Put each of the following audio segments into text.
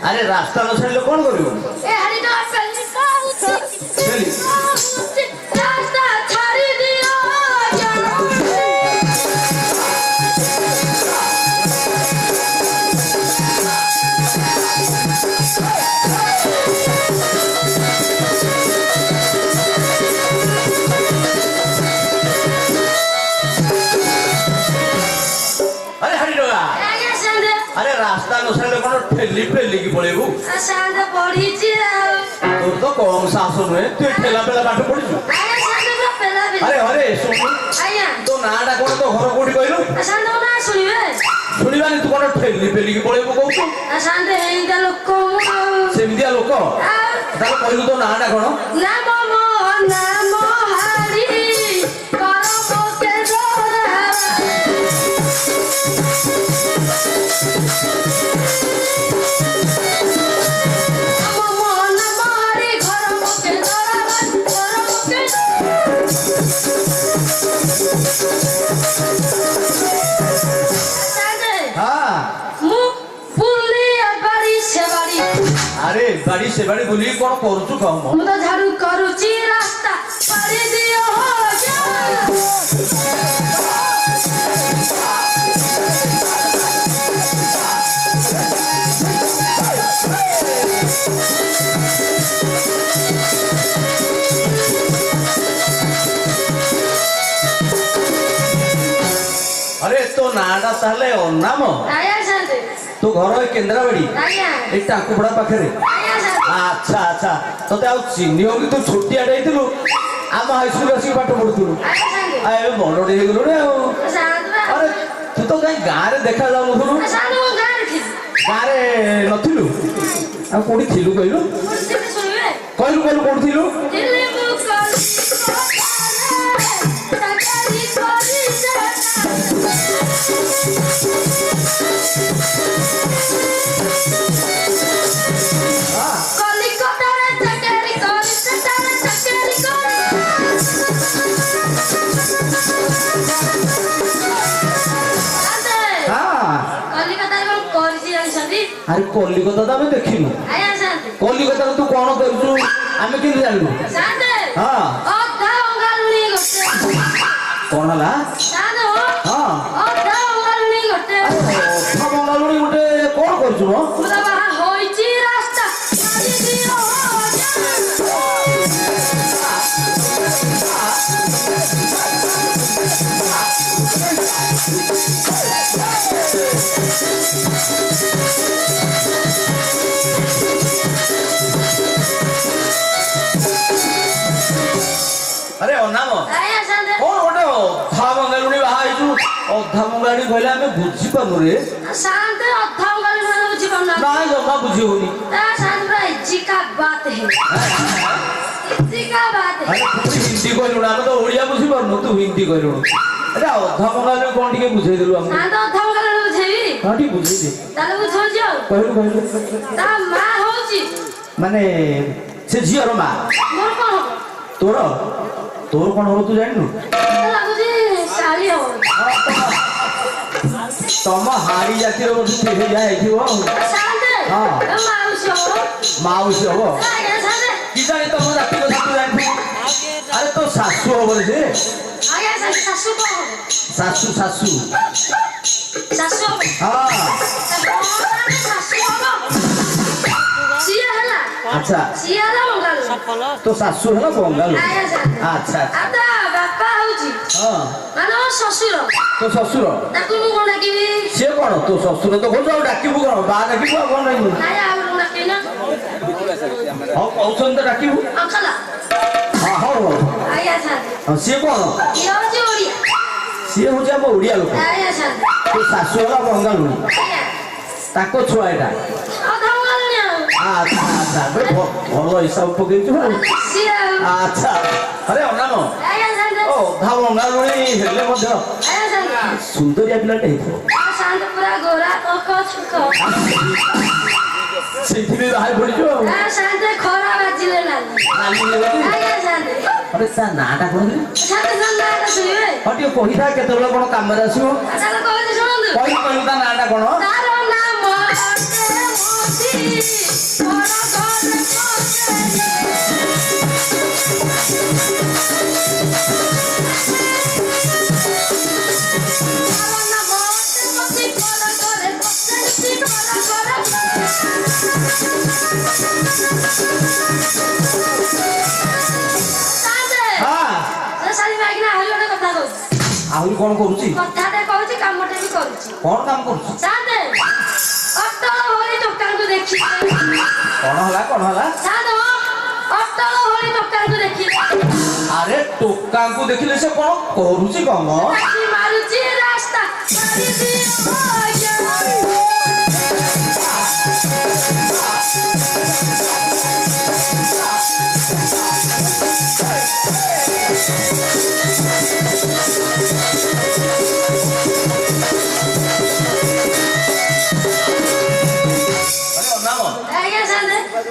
अरे रास्ता न छाड़ले कौन करियो ए हरि तो पहली चली रास्ता छाड़ी दियो अरे हरि डोगा अरे रास्ता न छाड़ले कौन ठेली पेली की पड़ेबू शांत पड़ी छी तोर तो कम साहस नुहे तू ठेला पेला पाठ पढ़िछु अरे शांत तो पहला भी अरे अरे सुन आया तो नाडा कोन तो घर कोडी कइलु शांत ना सुनिबे सुनिबानी तू कोन ठेली पेली की पड़ेबू कहू शांत एइदा लोक सेमिदिया लोक ताले कइलु तो नाडा कोन नाम हरि करम के जोरा अरे गाड़ी से गाड़ी बोली कौन करूछु कहम मु तो झाड़ू करूची रास्ता पारी दियो हो जा अरे तो नाडा ताले नाम आया शांति तो घर केंद्राबाड़ी आया ए टाकुपड़ा पाखरे आया शांति अच्छा अच्छा तते आ चिन्ह कि तू छुट्टी आडैतिलु आम हाई स्कूल आसी पाठ पढुतलु आया शांति आ ए बडडे हे गेलु रे शांत अरे तू तो कहीं गाँ रे देखा जाऊ नथुलु शांत वो गान थी गाँ रे नथिलु आ कोडी थिलु कइलु मुझसे सुनिबे कइलु कइलु कोडी थिलु दिल्ली मुकल तकारी करी कलिकता रे तकारी करी तकारी तकारी करी आते हां कलिकता रे करी जाइछथि अरे कलिकता त ଆମେ ଦେଖିନୁ आया शांति कलिकता तू कोन करूछु ଆମେ केन जानलु शांति हां अधा अंगालुनी गटे कोन हला शांत हो हां अधा अंगालुनी गटे बंगालुनी गुटे कोन करछु हो मुदा बाहा होइची रास्ता पारी दियो हो जा अरे नाम आया शांत कोन गोटे अधा बंगालुनी बाहा आइछु अधा बंगालुनी कहले ଆମେ बुझी पानु रे शांत अधा अंगालुनी माने बुझी पाउना नाइ जमा बुझी होनी ता शांत भाई इज्जी का बात है इज्जी का बात है अरे तू हिंदी कहलु ना तो ओडिया बुझी पानु तू हिंदी कहलु अरे अधा बंगालुनी कोन टिके बुझेइ देलु हम शांत अधा अंगालुनी बुझेई हां टी बुझेइ दे ताले बुझो जाओ कहलु ता मां होची माने से झियर मा मोर कोन तोर तोर कोन हो तू जाननु लागुजी साली हो तम हारी जातिर बोधि हे जाय थिवो शांत हां माउसी हो माउसी हो आया शांत कि जाने तम जाति को तू जाननु अरे तो ଶାଶୁ ହବ ଯେ ଆଜ୍ଞା ଶାଶୁ କଣ ହବ? ଶାଶୁ ଶାଶୁ ଶାଶୁ ହବ? ହଁ ଶାଶୁ ହବ? ସିଏ ହେଲା ଆଚ୍ଛା ସିଏ ହେଲା ମଙ୍ଗାଳୁ। ତୋ ଶାଶୁ ହେଲା ବଙ୍ଗାଳୀ ଆଜ୍ଞା ସାର୍। ଆଚ୍ଛା ଆଚ୍ଛା ଆଉ ତା ବାପା ହଉଛି ହଁ ମାନେ ମୋ ଶ୍ୱଶୁର। ତୋ ଶ୍ୱଶୁର ତାକୁ ମୁଁ କଣ ଡାକିବି? ସିଏ କଣ ତୋ ଶ୍ୱଶୁର ତ କହୁଛୁ ଆଉ ଡାକିବୁ କଣ ବା ଡାକିବୁ ଆଉ କଣ ଡାକିବୁ ନାଇଁ ଆଉ କଣ ଡାକିବି ନା? ହଉ କହୁଛନ୍ତି ତ ଡାକିବୁ ଅଙ୍କଲ। ହଁ ହଉ ହଉ ଆଜ୍ଞା ସାର୍। ହଁ ସିଏ କଣ ଇଏ ହଉଛି ଓଡ଼ିଆ। ସିଏ ହଉଛି ଆମ ଓଡ଼ିଆ ଲୋକ ଆଜ୍ଞା ସାର୍। ତୋ ଶାଶୁ ହେଲା ବଙ୍ଗାଳୀ ଆଜ୍ଞା ତାଙ୍କ ଛୁଆ ଏଇଟା ଅଧା ମଙ୍ଗାଳୁଣି ଆଉ। ଆଚ୍ଛା ଆଚ୍ଛା ଭଲ ହିସାବ ପକେଇଛୁ ଆଉ ସିଏ ଆଉ। ଆଚ୍ଛା ଆରେ ଅନାମ ଆଜ୍ଞା ସାର୍। ଅଧା ବଙ୍ଗାଳୀ ହେଲେ ମଧ୍ୟ ଆଜ୍ଞା ସାର୍। ସୁନ୍ଦରିଆ ପିଲାଟେ ହେଇଥିବ ସାର୍ ପୁରା ଗୋରା କକ ଛକ। ସେଇଥିପାଇଁ ବାହାରି ପଡ଼ିଛୁ ଆଉ ସାର୍ ଖରା ବାଜିଲେ ନାହିଁ। ନାଲି ହେଇଗଲି ଆଜ୍ଞା ସାର୍। ଆରେ ତା ନାଁଟା କଣ ରେ? ସାର୍ ନାଁଟା ଶୁଣିବେ? ହଁ ଟିକେ କହିଥା କେତେବେଳେ କଣ କାମରେ ଆସିବ ସାର୍ କହୁଛି ଶୁଣନ୍ତୁ। କହିଲୁ ତା ନାଁଟା କଣ ତାର ନାମ ମୋତି ବଡ଼ ଘରେ ଆହୁରି କଣ କରୁଛି କଥାଟେ କହୁଛି କାମଟେ ବି କରୁଛି। କଣ କାମ କରୁଛି ସାତେ ଅଟଳ ଭଳି ଟୋକାଙ୍କୁ ଦେଖି କଣ ହେଲା ସାତ ଅଟଳ ଭଳି ଟୋକାଙ୍କୁ ଦେଖି ଆରେ ଟୋକାଙ୍କୁ ଦେଖିଲେ ସେ କଣ କରୁଛି କଣ ତାକି ମାରୁଛି ରାସ୍ତା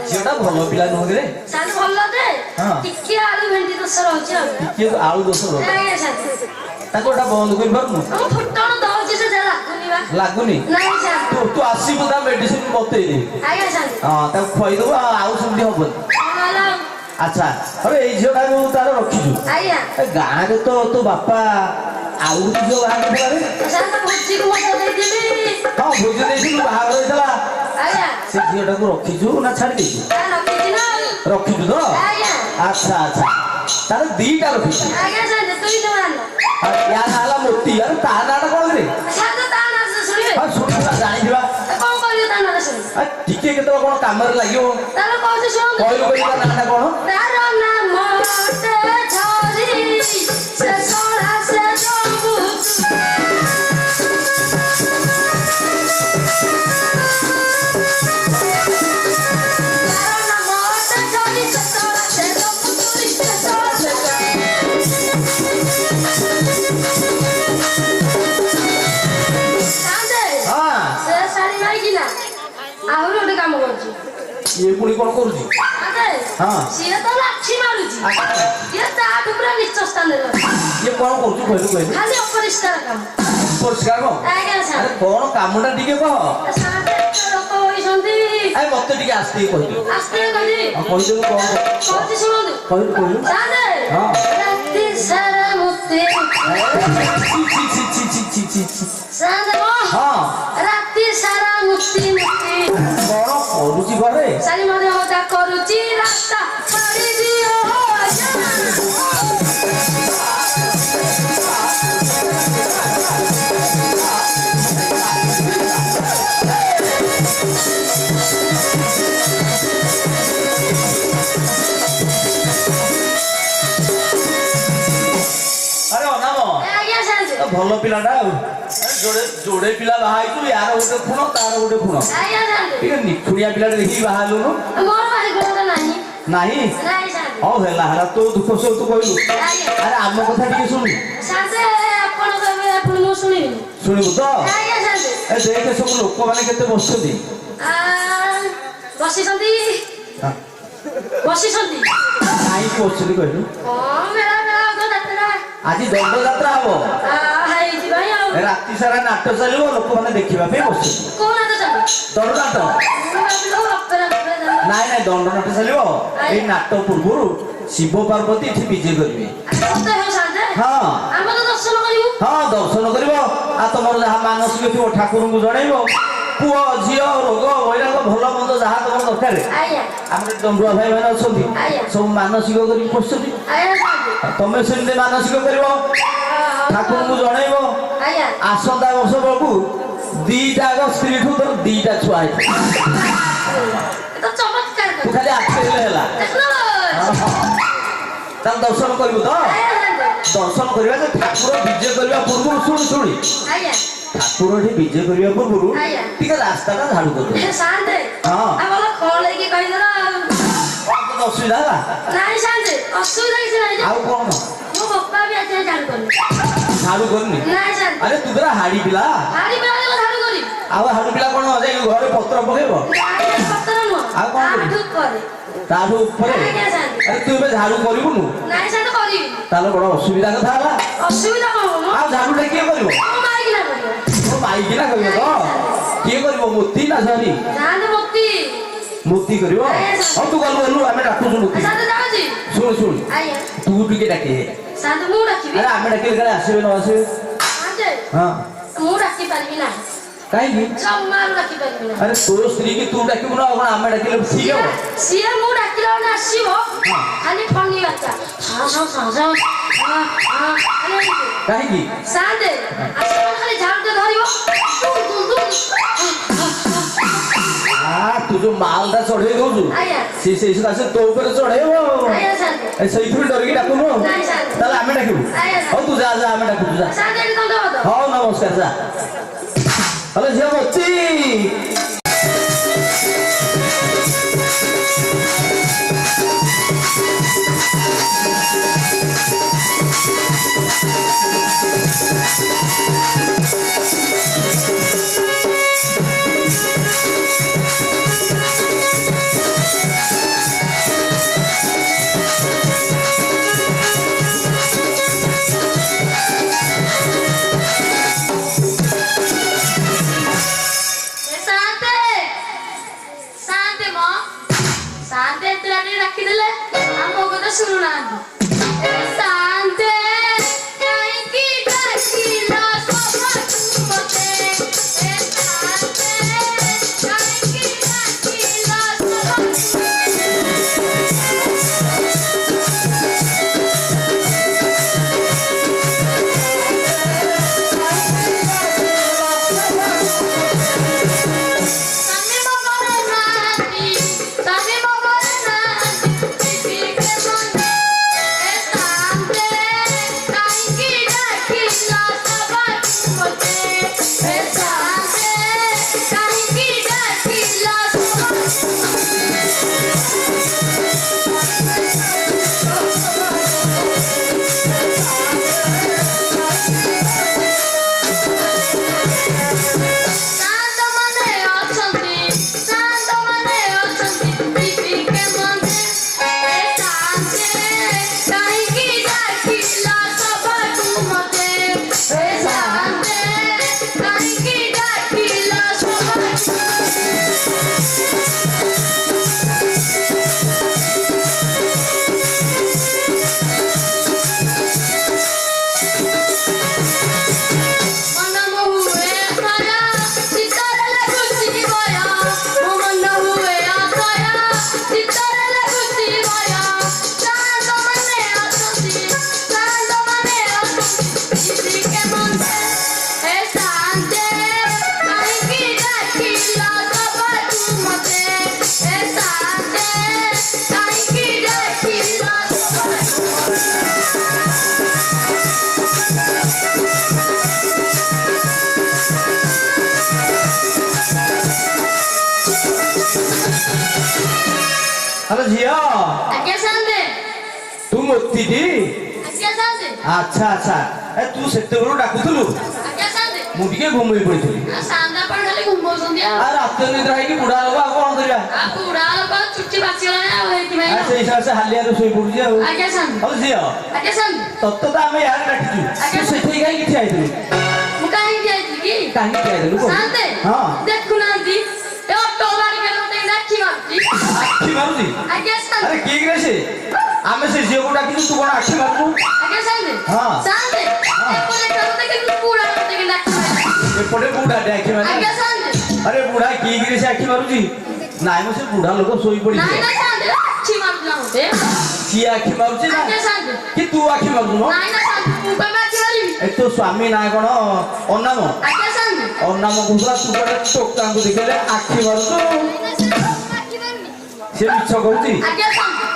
ଝିଅଟା ଭଲ ପିଲା ନୁହଁ ରେ ସାତ ଭଲ ଯେ ହଁ। ଟିକେ ଆଳୁ ଭେଣ୍ଡି ଦୋଷ ରହୁଛି ଆଉ। ଟିକେ ଆଳୁ ଦୋଷ ରହୁଛି ଆଜ୍ଞା ସାର୍। ତାକୁ ଏଟା ବନ୍ଦ କରିପାରୁନୁ ମୁଁ ଫୁଟଣ ଦଉଛି ସେ ଯା ଲାଗୁନି ବା। ଲାଗୁନି ନାଇଁ ସାର୍। ତୁ ଆସିବୁ ତା ମେଡିସିନ ବତେଇଦେ ଆଜ୍ଞା ସାର୍। ହଁ ତାକୁ ଖୁଆଇଦବୁ ଆଉ ସେମିତି ହବନି ଭଲ ଆଉ। ଆଚ୍ଛା ଆରେ ଏଇ ଝିଅଟାକୁ ତାର ରଖିଛୁ ଆଜ୍ଞା ଏ ଗାଁରେ ତ ତୋ ବାପା ଆଉ ଗୋଟେ ଝିଅ ବାହାଘର ରେ ସାର୍ ତ ଭୋଜିକୁ ମତ ଦେଇଥିଲି। ହଁ ଭୋଜି ଦେଇଥିଲୁ ବାହାଘର ହେଇଥିଲା ଆଜ୍ଞା ସେ ଝିଅଟାକୁ ରଖିଛୁ ନା ଛାଡ଼ି ଦେଇଛୁ ରଖିଛି ନା। ରଖିଛୁ ତ ଆଜ୍ଞା ଆଚ୍ଛା ଆଚ୍ଛା ତାର ଦିଟା ରଖିଛୁ ଆଜ୍ଞା ସାର୍ ଦୁଇ ଜଣ ଆଣିଲ। ୟା ନାଁ ହେଲା ମୋତି ଆରେ ତା ନାଁଟା କଣ ରେ ସାର୍ ତ ତା ନାଁ ଶୁଣିବେ? ହଁ ଶୁଣିବା ଜାଣିଯିବା କଣ କରିବେ ତା ନାଁ ଶୁଣିବେ? ଟିକେ କେତେବେଳେ କଣ କାମରେ ଲାଗିବ ତାର କହୁଛି ଶୁଣନ୍ତୁ। କହିଲୁ କହିଲୁ ତା ନାଁଟା କଣ ତାର ନାମ ଝରି ସେ ସଳା ସେ ଜମ୍ବୁ। ତାର ନାମ ଝରି ସେ ସଳା ସେ ଜମ୍ବୁ ତୁଳି ସେ ସଳା ସେ ହଁ ସେ ଶାଢ଼ୀ ମାଇକିନା ଆହୁରି ଗୋଟେ କାମ କରୁଛି। ଇଏ ପୁଣି କଣ କରୁଛି ହଁ ସିଏ ତ ଲାଠି ମାରୁଛି। ଇଏ ତାଠୁ ପୁରା ନିଚ ସ୍ଥାନରେ ଅଛି। ଇଏ କଣ କରୁଛୁ କହିଲୁ କହିଲୁ ଖାଲି ଅପରିଷ୍କାର କାମ। ପରିଷ୍କାର କଣ ଆଜ୍ଞା ଆରେ ସାର୍। କଣ କାମଟା ଟିକେ କହ ସାର୍ ଏତେ ଲୋକ ହୋଇଛନ୍ତି। ଆରେ ମତେ ଟିକେ ଆସିକି କହିଦେ ଆସ୍ତେ କହିବି। କହିଦେବୁ କଣ କହୁଛି ଶୁଣନ୍ତୁ। କହିଲୁ କହିଲୁ ସାର୍ ହଁ ରାତି ସାରା ମୁତେ ସାର୍ ହଁ ରାତି ସାରା ମୁତି ମୁତି କଣ କରୁଛି ଘରେ ସାରି ମତେ ମଜା କରୁଛି ରାସ୍ତା ଛାଡ଼ି ଦିଅ ଆରେ ଅନାମ ଆଜ୍ଞା ସାର୍। ଭଲ ପିଲାଟା ଆଉ ଯୋଡେ ପିଲା ବାହା ହେଇଛୁ ୟାର ଗୋଟେ ଖୁଣ ତାର ଗୋଟେ ଖୁଣ ଆଜ୍ଞା ସାର୍। ଟିକେ ନିଖୁଣିଆ ପିଲାଟେ ଦେଖିକି ବାହା ହେଲୁନୁ ମୋର ଭାଇ ଗୁଣ ନାହିଁ। ନାହିଁ ନାଇଁ ସାର୍। ହଉ ହେଲା ତୋ ଦୁଃଖ ସବୁ ତୁ କହିଲୁ ଆଜ୍ଞା ଆରେ ଆମ କଥା ଟିକେ ଶୁଣୁ ସାର୍ ଆପଣ କହିବେ ଆପଣ ମୁଁ ଶୁଣିବିନି। ଶୁଣିବୁ ତ ଆଜ୍ଞା ସାର୍। ଏ ଦେଖେ ସବୁ ଲୋକମାନେ କେତେ ବସିଛନ୍ତି ବସିଛନ୍ତି ହଁ, ବସିଛନ୍ତି। କାହିଁକି ବସିଛନ୍ତି କହିଲୁ ହଁ ମେଳା ମେଳା ଅଧ ଯାତ୍ରା ଆଜି ଦଣ୍ଡଯାତ୍ରା ହବ ହେଇଛି ଭାଇ ଆଉ। ରାତି ସାରା ନାଟ ଚାଲିବ ଲୋକମାନେ ଦେଖିବା ପାଇଁ ବସିଛନ୍ତି କୋଉ ନାଟ ଚାଲୁ? ଦଣ୍ଡନାଟ ମୁଁ ଭାବିଲି ଅପେରା ଫପେରା ଚାଲୁ। ନାଇଁ ଦଣ୍ଡନାଟ ଚାଲିବ ଏଇ ନାଟ ପୂର୍ବରୁ ଶିବ ପାର୍ବତୀ ଏଠି ବିଜେ କରିବେ। ସତ ହେଉ ସାନ୍ତେ ହଁ ଆମେ ତ ଦର୍ଶନ କରିବୁ। ହଁ ଦର୍ଶନ କରିବ ଆଉ ତମର ଯାହା ମାନସିକ ଥିବ ଠାକୁରଙ୍କୁ ଜଣେଇବ। ପୁଅ ଝିଅ ରୋଗ ବୈରାଗ ଭଲ ମନ୍ଦ ଯାହା ତମର ଦରକାର ଆଜ୍ଞା ଆମର ଦଣ୍ଡୁଆ ଭାଇ ମାନେ ଅଛନ୍ତି ଆଜ୍ଞା। ସବୁ ମାନସିକ କରିକି ବସୁଛନ୍ତି। ଆଜ୍ଞା ସାନ୍ତେ ଆଉ ତମେ ସେମିତି ମାନସିକ କରିବ ଠାକୁରଙ୍କୁ ଜଣେଇବ। ଆଜ୍ଞା ଆସନ୍ତା ବର୍ଷ ବେଳକୁ ଦିଟା ଆଗ ସ୍ତ୍ରୀଠୁ ତୋର ଦିଟା ଛୁଆ ହେଇଥିବ। ଏ ତ ଚମତ୍କାର ତୁ କଥା। ଖାଲି ଆଖି ହେଲେ ହେଲା ତାର ଦର୍ଶନ କରିବୁ ତ ଆଜ୍ଞା ସାନ୍ତେ ଦର୍ଶନ କରିବା ଯେ ଠାକୁର ବିଜେ କରିବା ପୂର୍ବରୁ ଶୁଣି ଆଜ୍ଞା ଠାକୁର ଏଠି ବିଜେ କରିବା ପୂର୍ବରୁ ଆଜ୍ଞା। ଟିକେ ରାସ୍ତାଟା ଝାଡୁ କରିଦେବ। ସାନ୍ତେ ହଁ। ଆମର କଣ ହେଇକି କହିଦେଲ ଆଉ। କଣ ତୋର ଅସୁବିଧା ହେଲା ନାଇଁ ସାନ୍ତେ ଅସୁବିଧା କିଛି ନାହିଁ ଯେ ଆଉ କଣ ମୋ ବାପା ବି ଆଜି ଜାଣି କରିନି। ଝାଡୁ କରିନି ନାଇଁ ସାନ୍ତେ ଆରେ ତୁ ପରା ହାଡି ପିଲା ହାଡ଼ି ବେଳା ଝାଡୁ କରି ଆଉ ହାଡୁ ପିଲା କଣ ଯାଇ ଘରେ ପତ୍ର ପକେଇବ ନାଇଁ ପତ୍ର ନୁହଁ ଆଉ କଣ କରିବି? ଆଠୁ ପରେ ତାଠୁ ଉପରେ ଆଜ୍ଞା ସାନ୍ତେ ଆରେ ତୁ ଏବେ ଝାଡୁ କରିବୁନୁ ନାଇଁ ସାନ୍ତେ କରିବି ତାହେଲେ ବଡ ଅସୁବିଧା କଥା ହେଲା। ଅସୁବିଧା କଣ ହବ ଆଉ ଝାଡୁଟା କିଏ କରିବ ମୋ ମାଇକିନା କରିବ ମୋ ମାଇକିନା କରିବ ତ କିଏ କରିବ ମୋତି ନା ସରି ସାନ୍ତେ ମୋତି ମୋତି କରିବ ହଉ ତୁ ଗଲୁ ଆମେ ଡାକୁଛୁ ମୋତି ସାନ୍ତେ ଯାଉଛି ଶୁଣୁ ଆଜ୍ଞା ତୁ ଟିକେ ଡାକେ ସାନ୍ତେ ମୁଁ ଡାକିବି ଆରେ ଆମେ ଡାକିଲେ କାଳେ ଆସିବେ ନ ଆସିବେ ସାନ୍ତେ ହଁ ମୁଁ ଡାକି ପାରିବି ନାହିଁ କାହିଁକି ଜମାରୁ ଡାକି ପାରିବି ନାହିଁ ଆରେ ତୋ ସ୍ତ୍ରୀ କି ତୁ ଡାକିବୁ ନା ଆଉ କଣ ଆମେ ଡାକିଲେ ଠିକ ହବ ସିଏ ମୁଁ ଡାକିଲା ବେଳେ ଆସିବ ଖାଲି ଫନି ବାଚ୍ଚା କାହିଁକି ସାନ୍ତେ ଆସିବ ଖାଲି ଝାଡୁଟେ ଧରିବ ତୁ ଯୋଉ ମାଲଟା ଚଢେଇ ଦଉଛୁ ଆଜ୍ଞା ସେଇ ସକାଶେ ତୋ ଉପରେ ଚଢେଇବ ଆଜ୍ଞା ସାନ୍ତେ ସେଇଥିପାଇଁ ଡରିକି ଡାକୁନୁ ନାଇଁ ସାର୍। ତାହେଲେ ଆମେ ଡାକିବୁ ଆଜ୍ଞା ସାର୍। ହଉ ତୁ ଯା ଆମେ ଡାକୁଛୁ ଯା ସାନ୍ତେ ଏଠି ଦଣ୍ଡବତ ହଉ ନମସ୍କାର ଯା ହଲୋ ଝିଅ ବଚି ସାନ୍ତେ ସାନ୍ତେ ମ ସାନ୍ତେ ଏତେ ରାତିରେ ଡାକିଦେଲେ ଆମ କଥା ଶୁଣୁନାହାନ୍ତି ସାନ୍ତେ କାହିଁକି ଡାକିଲ ସଭାକୁ ମତେ ସାନ୍ତେ କାହିଁକି ଡାକିଲ ସଭାକୁ ସାମୀ ବାବାରେ ନାହାନ୍ତି ସାମୀ ବାବାରେ ନାହାନ୍ତି ଟିକେ ମନେ ସାନ୍ତେ କାହିଁକି ଡାକିଲ ସଭାକୁ ମତେ ସାନ୍ତେ କାହିଁକି ଡାକିଲ ସଭାକୁ ଶାନ୍ତମାନେ ଅଛନ୍ତି ଟିକେ ମନେ ସାନ୍ତେ କାହିଁକି ଡାକିଲ ସଭାକୁ ମତେ ସାନ୍ତେ କାହିଁକି ଡାକିଲ ସଭାକୁ ମନ ହୁଏ ଖରା ଶୀତରେ ଲାଗୁଛି ଭୟ ମୋ ମନ ହୁଏ ଅସୟ ଶୀତରେ ଲାଗୁଛି ଭୟ ସାଙ୍ଗମାନେ ଅଛନ୍ତି ଟିକେ ମନେ ସାନ୍ତେ କାହିଁକି ଡାକିଲ ସଭାକୁ ମତେ ସାନ୍ତେ କାହିଁକି ଡାକିଲ ସଭାକୁ ହଲୋ ଝିଅ ଆଜ୍ଞା ସାନ୍ତେ ତୁ ମୋତିଟି ଆଜ୍ଞା ସାନ୍ତେ ଆଚ୍ଛା ଆଚ୍ଛା ଏ ତୁ ସେତେବେଳୁ ଡାକୁଥିଲୁ ଆଜ୍ଞା ସାନ୍ତେ ମୁଁ ଟିକେ ଘୁମେଇ ପଡିଥିଲି ସାନ୍ତେ ଆପଣ ଖାଲି ଘୁମଉଛନ୍ତି ଆଉ ଆଉ ରାତି ନିଦ୍ରା ହେଇକି ବୁଢା ଲୋକ ଆଉ କଣ କରିବା ଆଉ ବୁଢା ଲୋକ ଚୁଟି ପାଚିଗଲାଣି ଆଉ ହେଇଥିପାଇଁ ଆଉ ସେଇ ସକାଶେ ହାଲିଆରେ ଶୋଇ ପଡୁଛି ଆଉ ଆଜ୍ଞା ସାନ୍ତେ ହଉ ଝିଅ ଆଜ୍ଞା ସାନ୍ତେ ତତେ ତ ଆମେ ୟାର ଡାକିଛୁ ଆଜ୍ଞା। ତୁ ସେଠି କାହିଁକି ଠିଆ ହେଇଥିଲୁ ମୁଁ କାହିଁକି ଯାଇଥିଲି କି କାହିଁକି ଠିଆ ହେଇଥିଲୁ କହ? ସାନ୍ତେ ହଁ ଦେଖୁନାହାନ୍ତି ଏ ଅଟୋ ଗାଡି ମତେ ଡାକି ମାରୁଛି ଆଖି ମାରୁଛି ଆଜ୍ଞା ଆରେ ସାନ୍ତେ କିଏ କିରେ ସେ ଆମେ ସେ ଝିଅକୁ ଡାକିଛୁ ତୁ କଣ ଆଖି ମାରୁଛୁ ଆଜ୍ଞା ସାଙ୍ଗେ ହଁ। ସାଙ୍ଗେ ଏପଟେ ଖେଳୁତେ କିନ୍ତୁ ପୁରା ମତେ କିନ୍ତୁ ଆଖି ମାରୁଛି। ଏପଟେ ବୁଢାଟେ ଆଖି ମାରୁଛି ଆଜ୍ଞା ସାଙ୍ଗେ ଆରେ ବୁଢା କି କିରେ ସେ ଆଖି ମାରୁଛି ନାଇଁ ମ ସେ ବୁଢା ଲୋକ ଶୋଇ ନାଇଁ ପଡିଛି ନାଇଁ ସାଙ୍ଗେ ଆଖି ମାରୁଥିଲା ମତେ। ସିଏ ଆଖି ମାରୁଛି ନା ଆଜ୍ଞା ସାଙ୍ଗେ କି ତୁ ଆଖି ମାରୁଛୁ ମ ନାଇଁ ନାଇଁ ସାଙ୍ଗେ ମୁଁ କେବେ ଆଖି ମାରିବି? ଏ ତୋ ସ୍ୱାମୀ ନାଁ କଣ ଅନାମ ଆଜ୍ଞା ସାଙ୍ଗେ ଅନାମ କହୁଥିଲା ତୁ ଗୋଟେ ଟୋକାଙ୍କୁ ଦେଖିଲେ ଆଖି ମାରୁଛୁ ସେ ମିଛ କହୁଛି ଆଜ୍ଞା ସାଙ୍ଗେ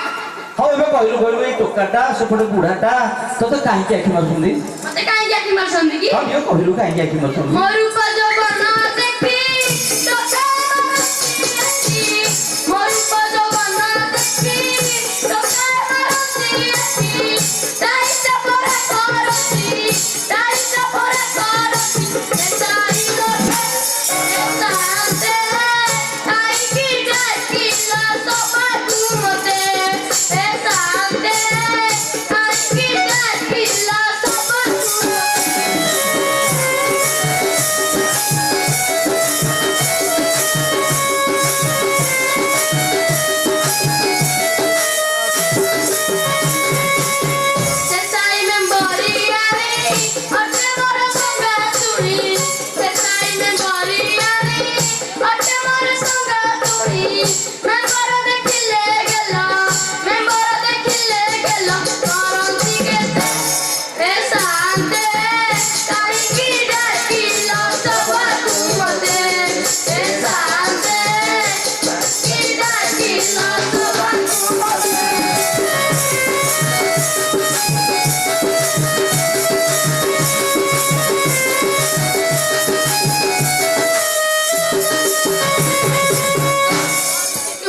ହଉ ଏବେ କହିଲୁ କହିଲୁ ଏଇ ଟୋକାଟା ସେପଟେ ବୁଢାଟା ତତେ କାହିଁକି ଆଖି ମାରୁଛନ୍ତି ମତେ କାହିଁକି ଆଖି ମାରୁଛନ୍ତି କି? ହଁ ଟିକେ କହିଲୁ କାହିଁକି ଆଖି ମାରୁଛନ୍ତି ମୋ ରୂପ ଯୌବନ ଦେଖି ତୋତେ ମାରୁଛି। ମୋ ରୂପ ଯୌବନ ଦେଖି ତୋତେ ମାରୁଛି। ଦାଇତ୍ୱ ପରେ କରୁଛି ଦାଇତ୍ୱ ପରେ କରୁଛି ଏତାଇ ଲୋକେ ଏତାନ୍ତେ କାହିଁକି ଡାକିଲ ସବାତୁ ମତେ ଏତାନ୍ତେ କାହିଁକି ଡାକିଲ ସବାତୁ Sesai memboriari, ote moro songa turi. Sesai memboriari, ote moro songa turi. Memboro dekhile gelo, koronti kete. Esante, kaiki dakilo sobatu mote. Esante, kaiki dakilo sobatu mote.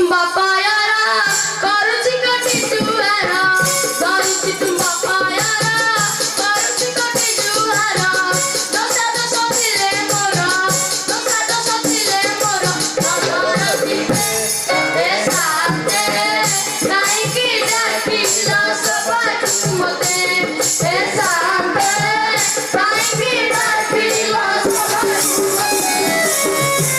Bapak yara, karuci kati juara, karuci tum bapak yara, karuci kati juara, dosa dosa tile moro, moro tile, esate, kaiki dakilo sobatu mote, esate, kaiki dakilo sobatu mote.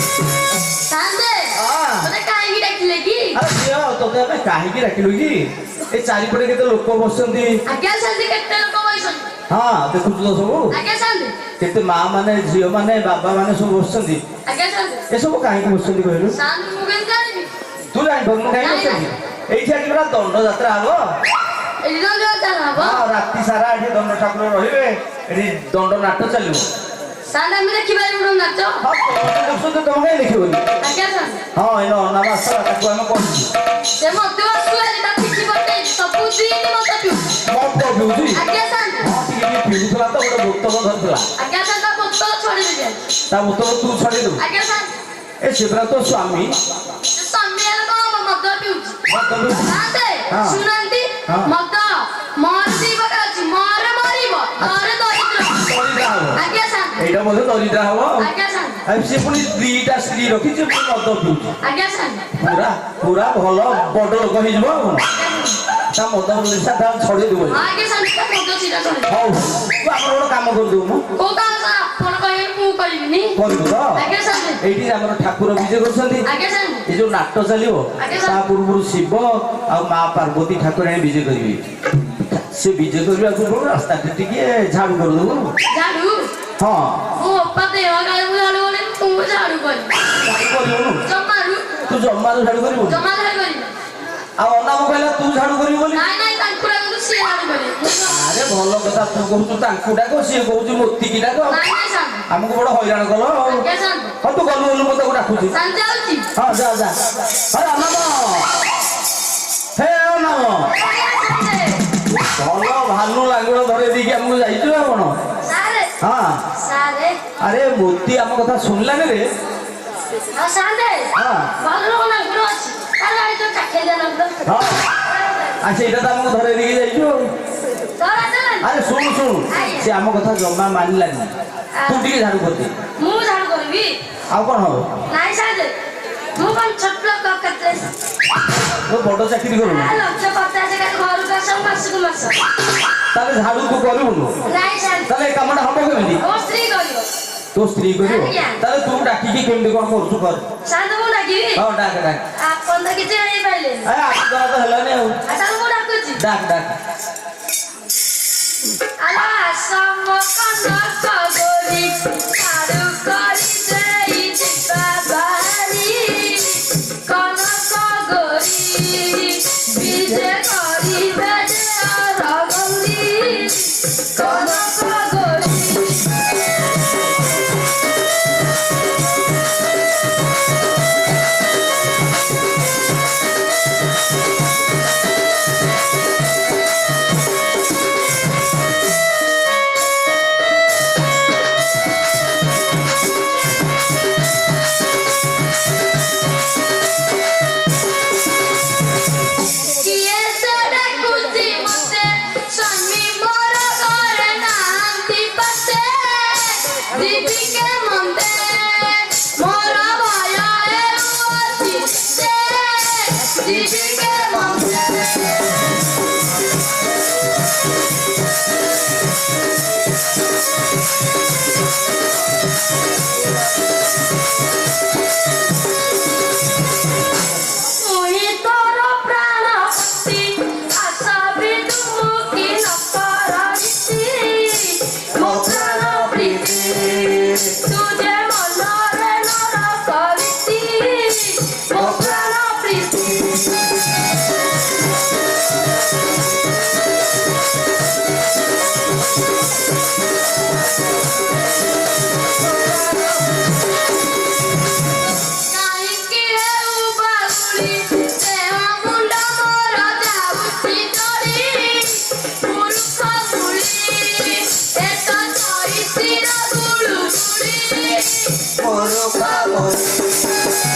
ସାନ୍ତେ ମତେ କାହିଁକି ଡାକିଲେ କି? ଆରେ ଝିଅ ତତେ ଆମେ କାହିଁକି ଡାକିଲୁ କି ଏ ଚାରିପଟେ କେତେ ଲୋକ ବସିଛନ୍ତି ଆଜ୍ଞା ସାନ୍ତେ କେତେ ଲୋକ ବଇଛନ୍ତି? ହଁ ଦେଖୁଛୁ ତ ସବୁ ଆଜ୍ଞା ସାନ୍ତେ କେତେ ମା ମାନେ ଝିଅ ମାନେ ବାବା ମାନେ ସବୁ ବସିଛନ୍ତି ଆଜ୍ଞା ସାନ୍ତେ ଏସବୁ କାହିଁକି ବସିଛନ୍ତି କହିଲୁ ସାନ୍ତେ ମୁଁ କେମିତି ଜାଣିବି? ତୁ ଜାଣିପାରୁନୁ କାହିଁକି ବସିଛନ୍ତି ଏଇଠି ଆଜି ପୁରା ଦଣ୍ଡ ଯାତ୍ରା ହବ ଏଠି ଦଣ୍ଡ ଯାତ୍ରା ହବ? ହଁ ରାତି ସାରା ଏଠି ଦଣ୍ଡ ଠାକୁର ରହିବେ ଏଠି ଦଣ୍ଡ ନାଟ ଚାଲିବ ସାନ୍ତେ ଆମେ ଦେଖିପାରିବୁନୁ ନାଚ? ହଁ ଦେଖୁଛନ୍ତି ତମେ କାହିଁ ଦେଖିବନି ଆଜ୍ଞା ସାନ୍ତେ ହଁ ଏଇନା ଅନାମ ଆସିଲା ତାକୁ ଆମେ କହିଛୁ ସେ ମତେ ଆସୁଆଲି ତା ପିଠି ପଟେ ସବୁ ଦିନ ମତେ ପିଉଛି। ମଦ ପିଉଛି ଆଜ୍ଞା ସାନ୍ତେ ହଁ ଟିକେ ଟିକେ ପିଉଥିଲା ତ ଗୋଟେ ବୋତଲ ଧରିଥିଲା ଆଜ୍ଞା ସାନ୍ତେ ତା ବୋତଲ ଛଡେଇଦେବି ଆଜି। ତା ବୋତଲ ତୁ ଛଡେଇଦେବୁ ଆଜ୍ଞା ସାନ୍ତେ ଏ ସେ ପୁରା ତୋ ସ୍ୱାମୀ ସେ ସ୍ୱାମୀ ହେଲେ କଣ ହବ? ମଦ ପିଉଛି। ମଦ ପିଉଛି ସାନ୍ତେ ହଁ। ଶୁଣନ୍ତି ହଁ। ମଦ ମୋର ଦି ପ୍ରକାର ଅଛି ମୋର ମରିବ ନହେଲେ ଦରିଦ୍ର। ଦରିଦ୍ରା ହବ ଆଜ୍ଞା ସାନ୍ତେ ଏଇଟା ବୋଧେ ଦରିଦ୍ରା ହବ ଆଜ୍ଞା ସାନ୍ତେ ଆଉ ସେ ପୁଣି ଦିଟା ସ୍ତ୍ରୀ ରଖିଛି ପୁଣି ମଦ ପିଉଛି ଆଜ୍ଞା ସାନ୍ତେ ପୁରା ପୁରା ଭଲ ବଡ ଲୋକ ହେଇଯିବ ଆଉ ତା ମଦ ନିଶା ତା ଛଡେଇ ଦେବ ଆଜ୍ଞା ସାନ୍ତେ ତା ମଦ ଚିରା ଛଡେଇ ହଉ ତୁ ଆମର ଗୋଟେ କାମ କରିଦେବୁ ମୁଁ କୋଉ କାମ ସାର୍ ଆପଣ କହିବେ ମୁଁ କରିବିନି? କରିବୁ ତ ଆଜ୍ଞା ସାନ୍ତେ ଏଇଠି ଆମର ଠାକୁର ବିଜେ କରୁଛନ୍ତି ଆଜ୍ଞା ସାନ୍ତେ ଏ ଯୋଉ ନାଟ ଚାଲିବ ଆଜ୍ଞା ତା ସାର୍। ପୂର୍ବରୁ ଶିବ ଆଉ ମା ପାର୍ବତୀ ଠାକୁରାଣୀ ବିଜେ କରିବେ ସେ ବିଜେ କରିବା ପୂର୍ବରୁ ରାସ୍ତାଟି ଟିକେ ଝାଡୁ କରିଦେବୁ ଝାଡୁ ହଁ ମୋ ଅପା ଦେହ କାଳେ ମୁଁ ଝାଡୁ କଲେ ମୁଁ ଝାଡୁ କରିବି ଝାଡୁ କରିବୁନୁ ଜମାରୁ ତୁ ଜମାରୁ ଝାଡୁ କରିବୁ ଜମା ଝାଡୁ କରିବି ଆଉ ଅନାମ କହିଲା ତୁ ଝାଡୁ କରିବୁ ବୋଲି ନାଇଁ ନାଇଁ ତାଙ୍କୁ ଡାକନ୍ତୁ ସିଏ ଝାଡୁ କରିବେ ଆରେ ଭଲ କଥା ତୁ କହୁଛୁ ତାଙ୍କୁ ଡାକ ସିଏ କହୁଛି ମୋତିକି ଡାକ ନାଇଁ ନାଇଁ ସାନ୍ତେ ଆମକୁ ବଡ ହଇରାଣ କଲ ଆଉ ଆଜ୍ଞା ସାନ୍ତେ ହଁ ତୁ ଗଲୁ ଗଲୁ ମୁଁ ତାକୁ ଡାକୁଛି ସାନ୍ତେ ଯାଉଛି ହଁ ଯା ଯା ହେ ଅନାମ ହେ ଅନାମ ଆଜ୍ଞା ସାନ୍ତେ ଭଲ ଭାଲୁ ଲାଙ୍ଗୁଳ ଧରେଇ ଦେଇକି ଆମକୁ ଯାଇଛୁ ଆଉ କଣ ସାରେ ହଁ ସାରେ ଆରେ ମୋତି ଆମ କଥା ଶୁଣିଲାନି ରେ ହଁ ସାନ୍ତେ ହଁ ଭଲ ଲୋକ ନାଗୁର ଅଛି ତାହେଲେ ଆଜି ତ ଚାଖେଇ ଦେଲା ହଁ ଆଉ ସେଇଟା ତ ଆମକୁ ଧରେଇ ଦେଇକି ଯାଇଛୁ ଆଉ ଧରା ଦେଲା ଆରେ ଶୁଣୁ ଶୁଣୁ ସେ ଆମ କଥା ଜମା ମାନିଲାନି ତୁ ଟିକେ ଝାଡୁ କରିଦେ ମୁଁ ଝାଡୁ କରିବି ଆଉ କଣ ହବ ନାଇଁ ସାନ୍ତେ ମୁଁ କଣ ଛୋଟ ଲୋକ କେତେ ତୁ ବଡ ଚାକିରି କରୁନୁ ଲକ୍ଷ 50 ଘରକୁ ଆସ ମାସକୁ ମାସ ତାହେଲେ ଝାଡୁ ତୁ କରିବୁନୁ ନାଇଁ ଶାନ୍ତ ତାହେଲେ ଏ କାମଟା ହବ କେମିତି ମୋ ସ୍ତ୍ରୀ କରିବ ତୋ ସ୍ତ୍ରୀ କରିବ ଆଜ୍ଞା। ତାହେଲେ ତୁ ଡାକିକି କେମିତି କଣ କରୁଛୁ କର ଶାନ୍ତ ମୁଁ ଡାକିବି ହଁ ଡାକ ଡାକ ଆପଣ ତ କିଛି ହେଇପାରିଲେନି ଆଜି ତ ହେଲାନି ଆଉ ତାହେଲେ ମୁଁ ଡାକୁଛି ଡାକ ଡାକ ଆଲା ସମ କନକ ଗୋରି ଝାଡୁ କରି ଦେଇ ଯିବା ବାହାରି କନକ ଗୋରି ବିଜେ କରିବେ ଯେ ରଗୌରୀ କନକ ଗୋରି କିଏ ସେ ଡାକୁଛି ମତେ ସ୍ୱାମୀ ମୋର ଘରେ ନାହାନ୍ତି ପାଶେ ଯିବି କେ ମନ୍ଦେ ମୋର ଭୟ ହେଉଅଛି ଯେ ଯିବି କେ ମନ୍ଦେ ମୁଇଁ ତୋର ପ୍ରାଣପତି ଆଶା ବିନ୍ଦୁ ମୁଖୀ ନକରନ୍ତି ମୋ ପ୍ରାଣ ପ୍ରୀତି ତୁଝେ ମନରେ ନର କରିତି ମୋ ପ୍ରାଣ ପ୍ରୀତି କାହିଁକି ହେଉ ବାଉଳି ଦେହ ମୁଣ୍ଡ ମୋର ଯାଉଛି ଚଢ଼ି ମୂର୍ଖ ଗୁଳି ଏତ ଚରିତ୍ର ଗୁଳୁଗୁଳି ମୋର କାମ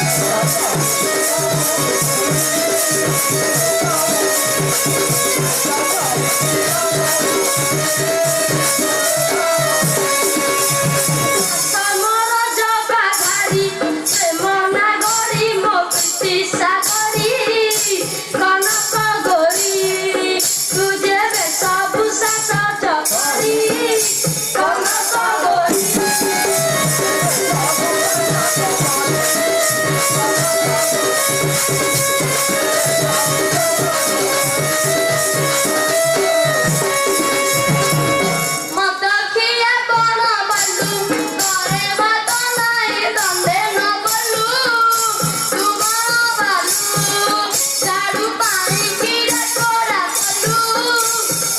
ତମର ଜବା ଧାରି ପ୍ରେମ ନାଗରି ମୋ ପ୍ରୀତି ସାଗରି କନକ ଗୋରି ତୁ ଯେବେ ସବୁ ସାଜ କରି କନକ ଗୋରି ମଦ ଖିଆ ବଣ ବାଲୁ ଘରେ ଭାତ ନାହିଁ ଦଣ୍ଡେ ନ ବଲୁ ତୁ ବଣ ବାଲୁ ଝାଡୁ ପାଣି କିରେ କୋରା କଲୁ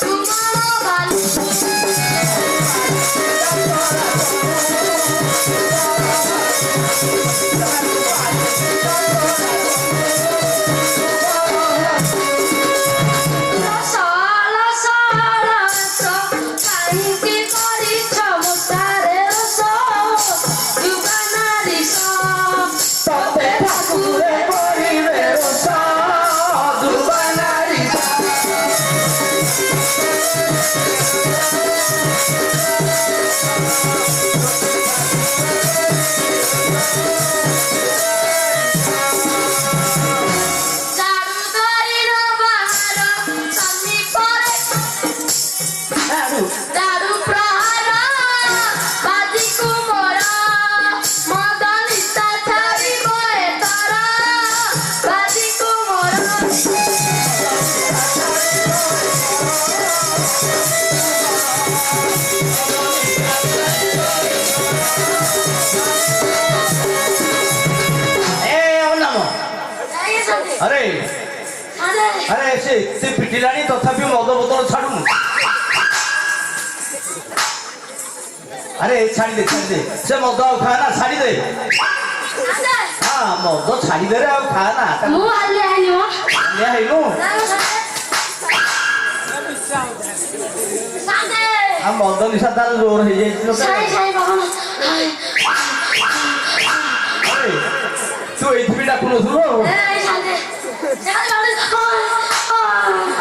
ତୁ ବଣ ବାଲୁ ରସାଳ ସାଳ ରସ କାହିଁକି କରିଛ ମୋଟାରେ ରସ ଯୁବାନାରୀ ତତେ ଠାକୁରେ କରିବେ ରୋଷ ଯୁବାନାରୀ ଝାଡୁ ଧରିର ବାହାର ସ୍ୱାମୀ ପରେ ଝାଡୁ ପ୍ରହାର ବାଜିକୁ ମୋର ମଦ ନିଶା ଛାଡ଼ିବ ଏଥର ବାଜିକୁ ମୋର ଏ ନାମ ଯାଇଛନ୍ତି ଆରେ ଆରେ ଆରେ ସେ ପିଟିଲାଣି ତଥାପି ମଦ ବୋତଲ ଛାଡୁନୁ ଆରେ ଛାଡ଼ିଦେ ସେ ମଦ ଆଉ ଖା ନା ଛାଡ଼ିଦେ ଆରେ ହଁ ମଦ ଛାଡ଼ିଦେ ରେ ଆଉ ଖା ନା ମୁଁ ଆଲି ଆଇନି ମୋ ନିଆ ହେଇନୁ ସାଙ୍ଗେ ଆଉ ମଦ ନିଶା ତାର ଜୋର ହେଇଯାଇଛି ଲୋକ ସାଇ ସାଇ ବାହନ ଆରେ ତୁ ଏଇଠି ବି ଡାକୁନଥିଲୁ এই সাথে সেখানে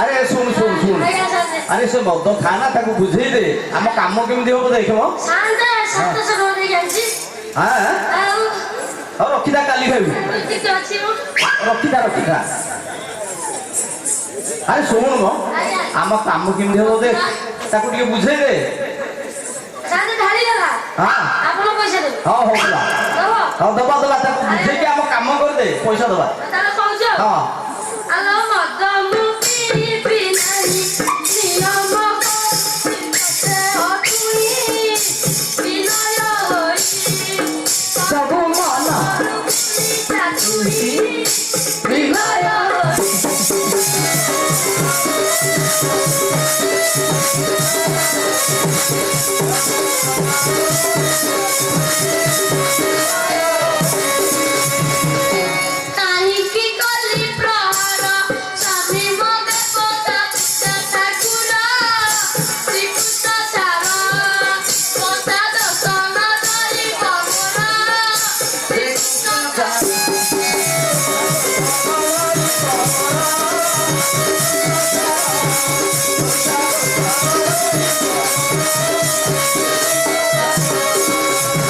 আরে শুন শুন শুন আরে সে মদ খা না তাকে বুঝেই দে আমার কাম কেমতি হব দেখব শান্তে শান্ত সরোদে গেছি হ্যাঁ ଆଉ ଆଉ ରଖିଥା କାଲି ଖାଇବୁ ଟିକେ ଅଛି ମୁଁ ରଖିଥା ଆରେ ଶୁଣୁ ମ ଆମ କାମ କେମିତି ହବ ଦେଖ ତାକୁ ଟିକେ ବୁଝେଇ ଦେ। ସାଙ୍ଗେ ଢାଳିଗଲା ହଁ ଆପଣ ପଇସା ଦେବେ ହଁ ହଉଥିଲା ଦବ ହଁ ଦବା ଦବା ତାକୁ ବୁଝେଇକି ଆମ କାମ କରିଦେ ପଇସା ଦବା। ତାହେଲେ କହୁଛ ହଁ ଆଲୋ ମଦ ମୁଁ ପିଇବି ନାହିଁ ନିୟମ କରିଛି ଅଛୁଇ ବିନୟ ହୋଇ ସବୁ ମନ ଚାତୁରୀ ବିନୟ ହୋଇ କାହିଁକି କଲି ପ୍ରହାର ସ୍ୱାମୀ ମୋ ଦେବତା ପୂଜା ଠାକୁର ଶ୍ରୀକୃଷ୍ଣ ଛାର କଥା ଦର୍ଶନ କରି ଭଗର ଶ୍ରୀକୃଷ୍ଣ ଛାର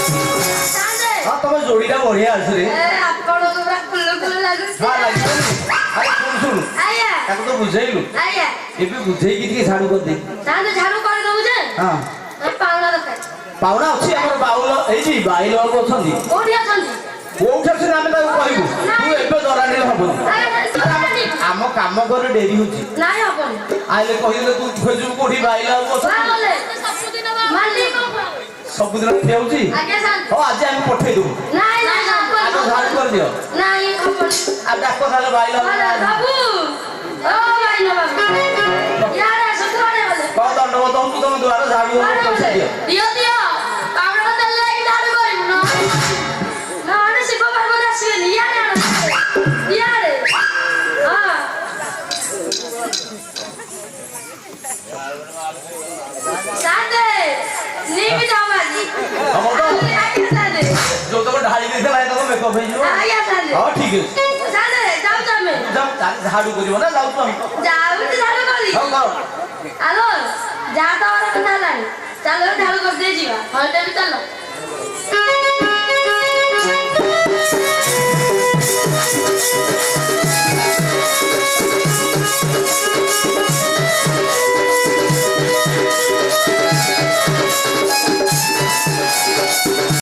ହଁ ତମ ଯୋଡିଟା ବଢିଆ ଅଛି ରେ। ଆପଣଙ୍କୁ ପୁରା କୁଲୁ କୁଲୁ ଲାଗୁଛି ହଁ ଲାଗିବନି। ଆରେ ଶୁଣୁ ଶୁଣୁ ଆଜ୍ଞା ତାକୁ ତ ବୁଝେଇଲୁ ଆଜ୍ଞା ଏବେ ବୁଝେଇକି ଟିକେ ଝାଡୁ କରିଦେ। ତାହେଲେ ଝାଡୁ କରିଦବୁ ଯେ ହଁ ପାଉଣା ଦରକାର ପାଉଣା ଅଛି ଆମର ବାଉଲ ଏଇଠି ବାଇଲ ବାବୁ ଅଛନ୍ତି। କୋଉଠି ଅଛନ୍ତି କୋଉଠି ଅଛନ୍ତି ଆମେ ତାକୁ କହିବୁ ତୁ ଏବେ ଦରାଣିଲେ ହବନି। ଆମ କାମ କରି ଡେରି ହଉଛି ନାଇଁ ହବନି ଆଇଲେ କହିଲେ ତୁ ଖୋଜିବୁ କୋଉଠି ବାଇଲ ବାବୁ ଅଛନ୍ତି। ମାଲିକ ସବୁଦିନ ଠିଆଉଛି। ଆଜ୍ଞା ସାର୍ ହଉ ଆଜି ଆମେ ପଠେଇଦବୁ ନାଇଁ ନାଇଁ ଆଗ ଝାଡୁ କରିଦିଅ ନାଇଁ ହବନି ଆଉ ଡାକ ତାହେଲେ ବାଇଲ ବାବୁ ଓ ଭାଇ ନା ବାବୁ ୟାର ଆସ କୁଆଡେ ଗଲେ କଣ ଦଣ୍ଡବତ ହଉଛୁ ତମ ଦୁଆର ଝାଡୁ ପଇସା ଦିଅ। ଦିଅ ଦିଅ ପାଉଣା ଦେଲେ କି ଝାଡୁ କରିବୁ ନହେଲେ ଶିବ ପାର୍ବତୀ ଆସିବେନି ୟାରେ ଆଣ ୟାରେ ହଁ ସାଦେ ନିମି ଯାବାଜି ହବ ତ ଆଜ୍ଞା ସାଦେ ଯୋଉ ତକ ଢାଳି ଦେଇଥିଲା ଏ ତକ ମେକଅପ୍ ହେଇଯିବ। ଆଜ୍ଞା ସାଦେ ହଁ ଠିକ ଅଛି ସାଦେ ଯାଉଛୁ ଆମେ ଯାଉ ଝାଡୁ କରିବ ନା ଯାଉଛୁ ଆମେ ଯାଉଛୁ ଝାଡୁ କରି ହଉ କର ଆଲୋ ଯାହା ତ କଥା ହେଲାଣି ଚାଲ ଝାଡୁ କରିଦେଇ ଯିବା ହଳଦୀ ଚାଲ